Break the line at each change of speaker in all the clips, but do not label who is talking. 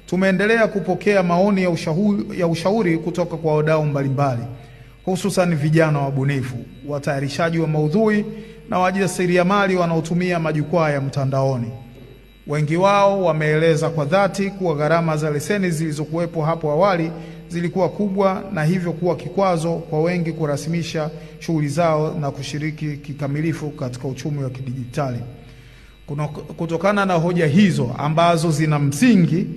tumeendelea kupokea maoni ya ushauri kutoka kwa wadau mbalimbali, hususan vijana wabunifu, watayarishaji wa maudhui na wajasiriamali wanaotumia majukwaa ya mtandaoni. Wengi wao wameeleza kwa dhati kuwa gharama za leseni zilizokuwepo hapo awali zilikuwa kubwa na hivyo kuwa kikwazo kwa wengi kurasimisha shughuli zao na kushiriki kikamilifu katika uchumi wa kidijitali. Kutokana na hoja hizo ambazo zina msingi,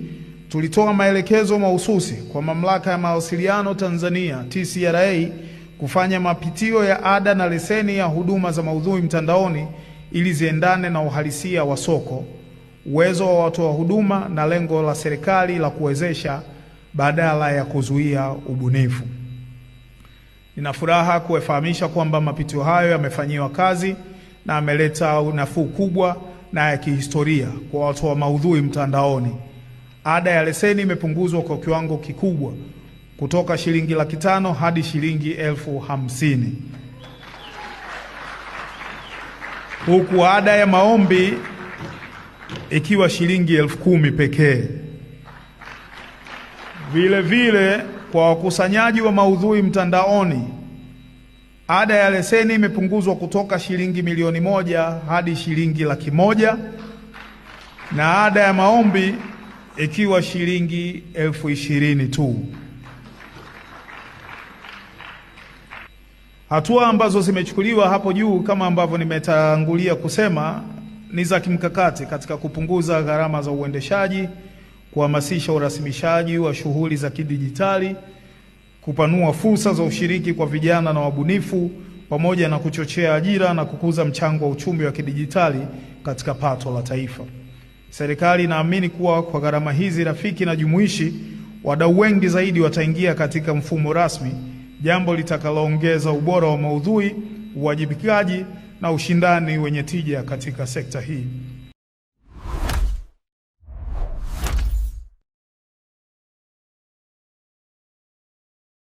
tulitoa maelekezo mahususi kwa Mamlaka ya Mawasiliano Tanzania TCRA kufanya mapitio ya ada na leseni ya huduma za maudhui mtandaoni ili ziendane na uhalisia wa soko, uwezo wa watoa huduma na lengo la serikali la kuwezesha badala ya kuzuia ubunifu. Nina furaha kuwafahamisha kwamba mapitio hayo yamefanyiwa kazi na ameleta nafuu kubwa na ya kihistoria kwa watoa maudhui mtandaoni. Ada ya leseni imepunguzwa kwa kiwango kikubwa kutoka shilingi 500,000 hadi shilingi 50,000. Huku ada ya maombi ikiwa shilingi 10,000 pekee. Vile vile kwa wakusanyaji wa maudhui mtandaoni, ada ya leseni imepunguzwa kutoka shilingi 1,000,000 hadi shilingi 100,000 na ada ya maombi ikiwa shilingi 20,000 tu. Hatua ambazo zimechukuliwa hapo juu kama ambavyo nimetangulia kusema ni za kimkakati katika kupunguza gharama za uendeshaji, kuhamasisha urasimishaji wa shughuli za kidijitali, kupanua fursa za ushiriki kwa vijana na wabunifu, pamoja na kuchochea ajira na kukuza mchango wa uchumi wa kidijitali katika pato la taifa. Serikali inaamini kuwa kwa gharama hizi rafiki na jumuishi, wadau wengi zaidi wataingia katika mfumo rasmi, jambo litakaloongeza ubora wa maudhui, uwajibikaji na ushindani wenye tija katika sekta hii.